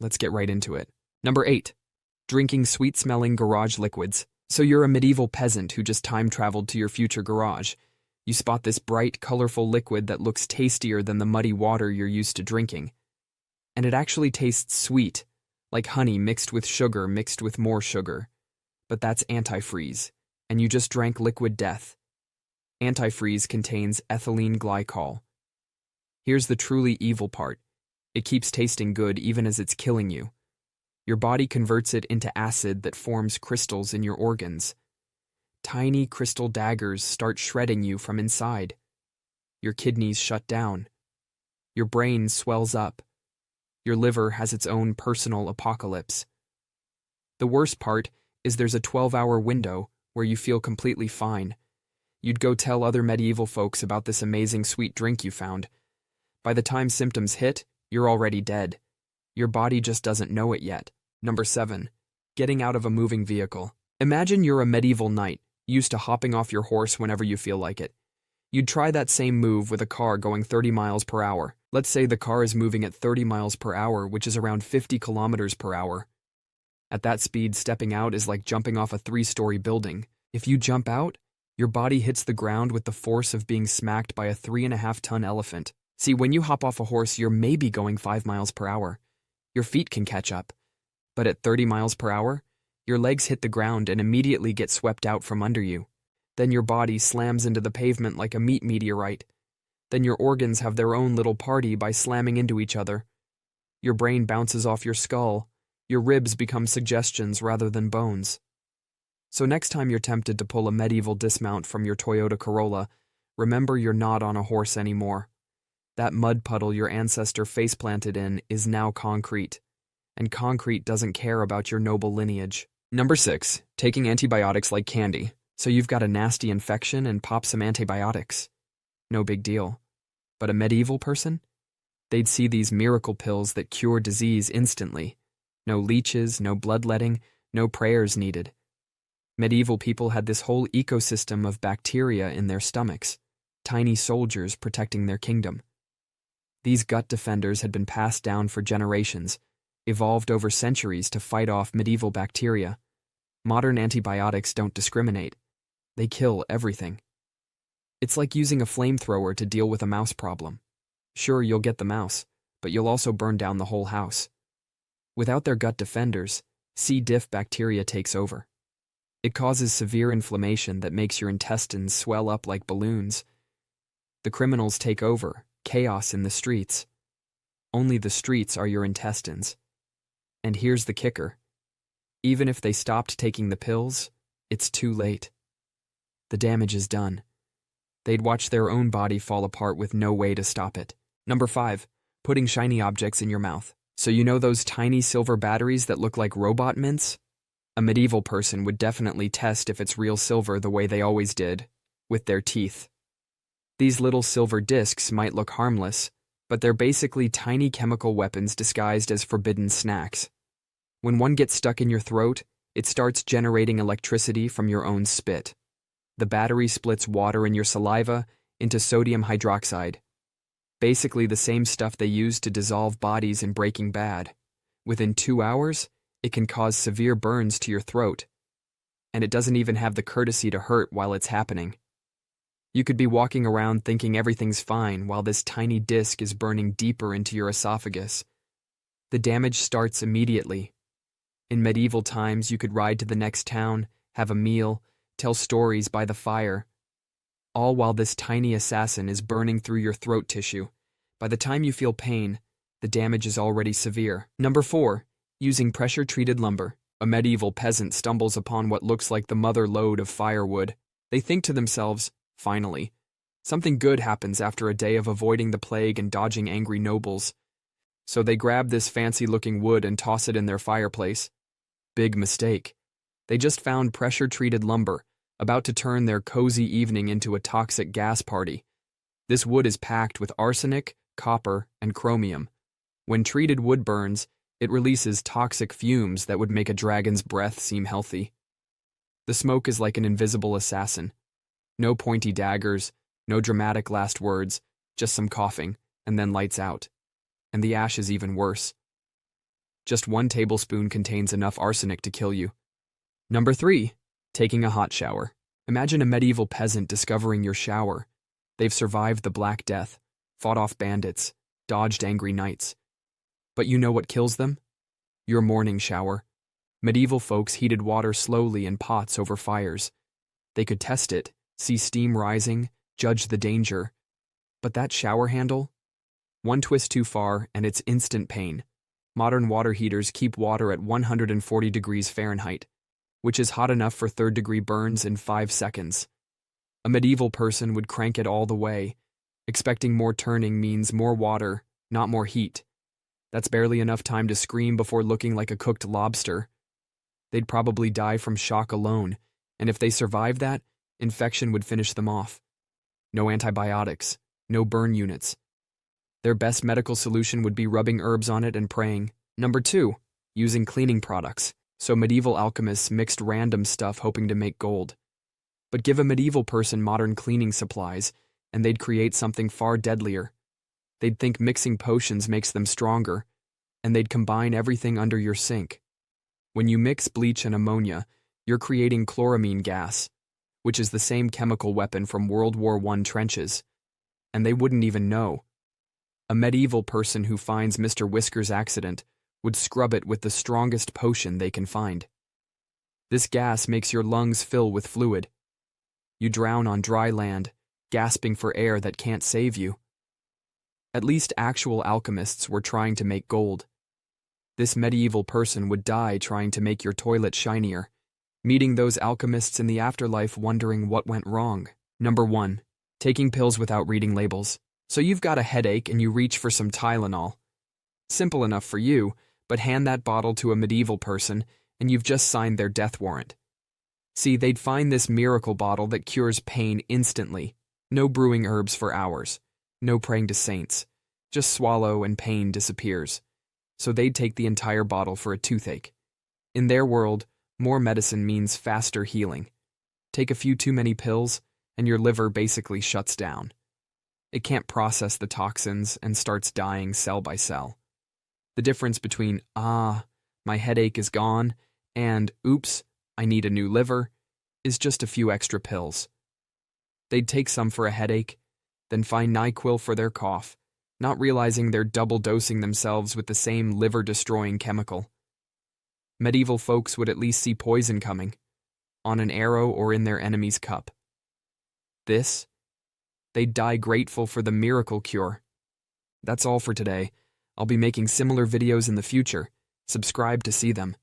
Let's get right into it. Number 8. Drinking sweet-smelling garage liquids. So you're a medieval peasant who just time-traveled to your future garage. You spot this bright, colorful liquid that looks tastier than the muddy water you're used to drinking. And it actually tastes sweet, like honey mixed with sugar mixed with more sugar. But that's antifreeze, and you just drank liquid death. Antifreeze contains ethylene glycol. Here's the truly evil part. It keeps tasting good even as it's killing you. Your body converts it into acid that forms crystals in your organs. Tiny crystal daggers start shredding you from inside. Your kidneys shut down. Your brain swells up. Your liver has its own personal apocalypse. The worst part is there's a 12-hour window where you feel completely fine. You'd go tell other medieval folks about this amazing sweet drink you found. By the time symptoms hit, you're already dead. Your body just doesn't know it yet. Number 7. Getting out of a moving vehicle. Imagine you're a medieval knight, used to hopping off your horse whenever you feel like it. You'd try that same move with a car going 30 miles per hour. Let's say the car is moving at 30 miles per hour, which is around 50 kilometers per hour. At that speed, stepping out is like jumping off a 3-story building. If you jump out, your body hits the ground with the force of being smacked by a 3.5-ton elephant. See, when you hop off a horse, you're maybe going 5 miles per hour. Your feet can catch up. But at 30 miles per hour, your legs hit the ground and immediately get swept out from under you. Then your body slams into the pavement like a meat meteorite. Then your organs have their own little party by slamming into each other. Your brain bounces off your skull. Your ribs become suggestions rather than bones. So next time you're tempted to pull a medieval dismount from your Toyota Corolla, remember you're not on a horse anymore. That mud puddle your ancestor face-planted in is now concrete. And concrete doesn't care about your noble lineage. Number 6. Taking antibiotics like candy. So you've got a nasty infection and pop some antibiotics. No big deal. But a medieval person? They'd see these miracle pills that cure disease instantly. No leeches, no bloodletting, no prayers needed. Medieval people had this whole ecosystem of bacteria in their stomachs, tiny soldiers protecting their kingdom. These gut defenders had been passed down for generations, evolved over centuries to fight off medieval bacteria. Modern antibiotics don't discriminate. They kill everything. It's like using a flamethrower to deal with a mouse problem. Sure, you'll get the mouse, but you'll also burn down the whole house. Without their gut defenders, C. diff bacteria takes over. It causes severe inflammation that makes your intestines swell up like balloons. The criminals take over, chaos in the streets. Only the streets are your intestines. And here's the kicker. Even if they stopped taking the pills, it's too late. The damage is done. They'd watch their own body fall apart with no way to stop it. Number 5. Putting shiny objects in your mouth. So you know those tiny silver batteries that look like robot mints? A medieval person would definitely test if it's real silver the way they always did, with their teeth. These little silver discs might look harmless, but they're basically tiny chemical weapons disguised as forbidden snacks. When one gets stuck in your throat, it starts generating electricity from your own spit. The battery splits water in your saliva into sodium hydroxide. Basically the same stuff they use to dissolve bodies in Breaking Bad. Within 2 hours, it can cause severe burns to your throat. And it doesn't even have the courtesy to hurt while it's happening. You could be walking around thinking everything's fine while this tiny disc is burning deeper into your esophagus. The damage starts immediately. In medieval times, you could ride to the next town, have a meal, tell stories by the fire, all while this tiny assassin is burning through your throat tissue. By the time you feel pain, the damage is already severe. Number 4. Using pressure-treated lumber. A medieval peasant stumbles upon what looks like the mother lode of firewood. They think to themselves, finally, something good happens after a day of avoiding the plague and dodging angry nobles. So they grab this fancy-looking wood and toss it in their fireplace. Big mistake. They just found pressure-treated lumber, about to turn their cozy evening into a toxic gas party. This wood is packed with arsenic, copper, and chromium. When treated wood burns, it releases toxic fumes that would make a dragon's breath seem healthy. The smoke is like an invisible assassin. No pointy daggers, no dramatic last words, just some coughing, and then lights out. And the ash is even worse. Just 1 tablespoon contains enough arsenic to kill you. Number 3. Taking a hot shower. Imagine a medieval peasant discovering your shower. They've survived the Black Death, fought off bandits, dodged angry knights. But you know what kills them? Your morning shower. Medieval folks heated water slowly in pots over fires. They could test it, see steam rising, judge the danger. But that shower handle? One twist too far and it's instant pain. Modern water heaters keep water at 140 degrees Fahrenheit, which is hot enough for third-degree burns in 5 seconds. A medieval person would crank it all the way. Expecting more turning means more water, not more heat. That's barely enough time to scream before looking like a cooked lobster. They'd probably die from shock alone, and if they survived that, infection would finish them off. No antibiotics, no burn units. Their best medical solution would be rubbing herbs on it and praying. Number 2, using cleaning products. So medieval alchemists mixed random stuff hoping to make gold. But give a medieval person modern cleaning supplies, and they'd create something far deadlier. They'd think mixing potions makes them stronger, and they'd combine everything under your sink. When you mix bleach and ammonia, you're creating chloramine gas, which is the same chemical weapon from World War I trenches. And they wouldn't even know. A medieval person who finds Mr. Whisker's accident would scrub it with the strongest potion they can find. This gas makes your lungs fill with fluid. You drown on dry land, gasping for air that can't save you. At least actual alchemists were trying to make gold. This medieval person would die trying to make your toilet shinier, meeting those alchemists in the afterlife wondering what went wrong. Number 1. Taking pills without reading labels. So you've got a headache and you reach for some Tylenol. Simple enough for you, but hand that bottle to a medieval person and you've just signed their death warrant. See, they'd find this miracle bottle that cures pain instantly. No brewing herbs for hours. No praying to saints. Just swallow and pain disappears. So they'd take the entire bottle for a toothache. In their world, more medicine means faster healing. Take a few too many pills, and your liver basically shuts down. It can't process the toxins and starts dying cell by cell. The difference between, my headache is gone, and, oops, I need a new liver, is just a few extra pills. They'd take some for a headache, then find NyQuil for their cough, not realizing they're double-dosing themselves with the same liver-destroying chemical. Medieval folks would at least see poison coming, on an arrow or in their enemy's cup. They'd die grateful for the miracle cure. That's all for today. I'll be making similar videos in the future. Subscribe to see them.